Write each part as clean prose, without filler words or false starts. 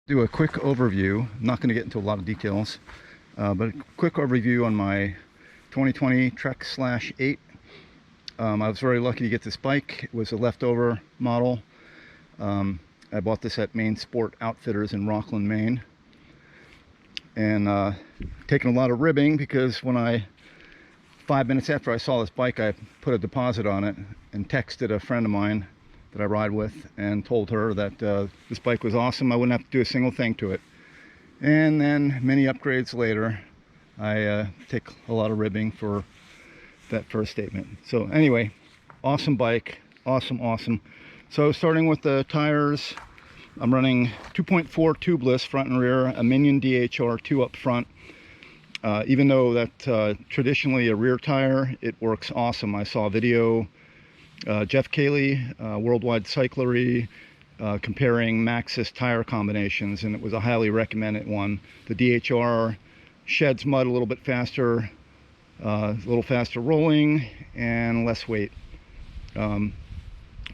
Do a quick overview. I'm not going to get into a lot of details, but a quick overview on my 2020 Trek/8. I was very lucky to get this bike. It was a leftover model. I bought this at Main Sport Outfitters in Rockland, Maine, and taken a lot of ribbing because 5 minutes after I saw this bike, I put a deposit on it and texted a friend of mine that I ride with and told her that this bike was awesome. I wouldn't have to do a single thing to it. And then many upgrades later, I take a lot of ribbing for that first statement. So anyway, awesome bike, awesome. So starting with the tires, I'm running 2.4 tubeless front and rear, a Minion DHR2 up front. Even though that's traditionally a rear tire, it works awesome. I saw a video, Jeff Cayley, Worldwide Cyclery, comparing Maxxis tire combinations, and it was a highly recommended one. The DHR sheds mud a little bit faster, a little faster rolling, and less weight.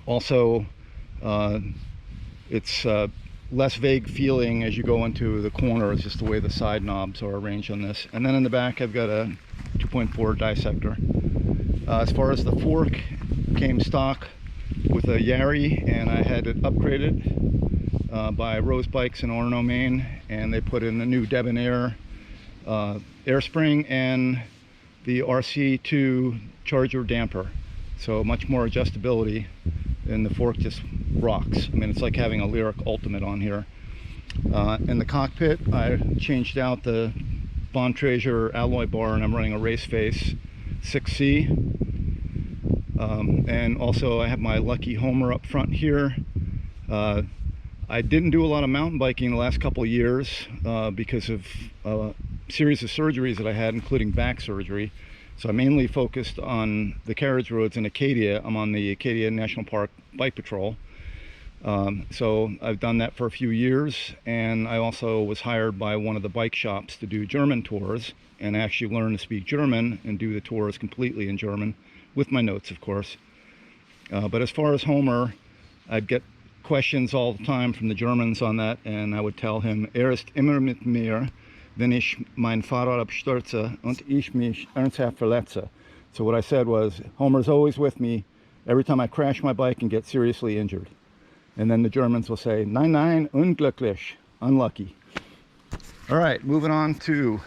Also, it's less vague feeling as you go into the corner. It's just the way the side knobs are arranged on this. And then in the back I've got a 2.4 dissector. As far as the fork, came stock with a Yari, and I had it upgraded by Rose Bikes in Orono, Maine, and they put in a new Debonair air spring and the RC2 charger damper, so much more adjustability, and the fork just rocks. I mean, it's like having a Lyric Ultimate on here. In the cockpit, I changed out the Bontrager alloy bar, and I'm running a Race Face 6C. And also I have my Lucky Homer up front here. I didn't do a lot of mountain biking the last couple of years because of a series of surgeries that I had, including back surgery. So I mainly focused on the carriage roads in Acadia. I'm on the Acadia National Park Bike Patrol. So I've done that for a few years, and I also was hired by one of the bike shops to do German tours and actually learn to speak German and do the tours completely in German, with my notes, of course. But as far as Homer, I'd get questions all the time from the Germans on that, and I would tell him, ist immer mit mir, wenn ich mein Fahrrad abstürze und ich mich ernsthaft verletze. So what I said was, Homer's always with me every time I crash my bike and get seriously injured. And then the Germans will say, nein, unglücklich, unlucky. All right, moving on to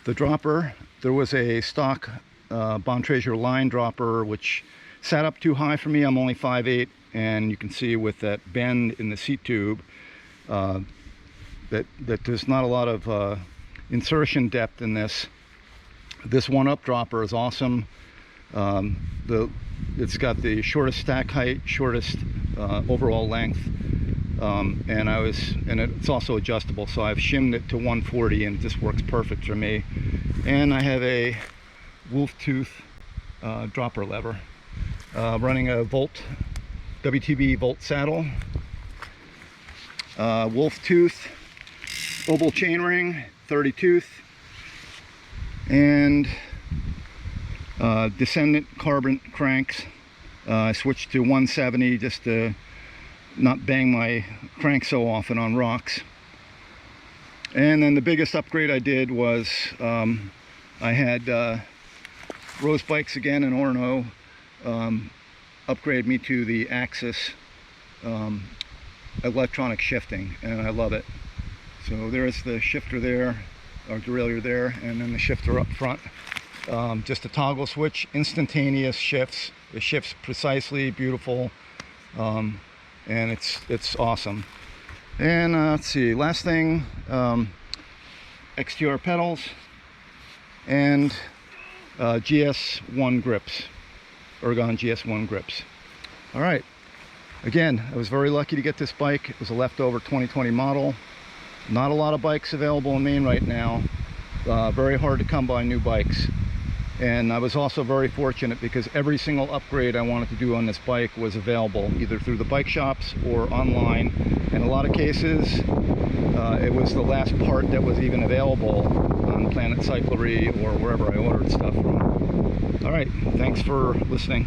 the dropper. There was a stock Bontrager line dropper which sat up too high for me. I'm only 5'8", and you can see with that bend in the seat tube that there's not a lot of insertion depth in this. This one-up dropper is awesome. It's got the shortest stack height, shortest overall length, and it's also adjustable, so I've shimmed it to 140 and it just works perfect for me. And I have a wolf tooth dropper lever, running a WTB Volt saddle, wolf tooth, oval chainring, 30 tooth, and descendant carbon cranks. I switched to 170 just to not bang my crank so often on rocks. And then the biggest upgrade I did was I had Rose Bikes again in Orono upgrade me to the Axis electronic shifting, and I love it. So there's the shifter there, or derailleur there, and then the shifter up front. Just a toggle switch, instantaneous shifts. It shifts precisely, beautiful, and it's awesome. And let's see, last thing, XTR pedals and GS1 grips, Ergon GS1 grips. All right, again, I was very lucky to get this bike. It was a leftover 2020 model. Not a lot of bikes available in Maine right now. Very hard to come by new bikes. And I was also very fortunate because every single upgrade I wanted to do on this bike was available either through the bike shops or online. In a lot of cases, it was the last part that was even available on Planet Cyclery or wherever I ordered stuff from. All right, thanks for listening.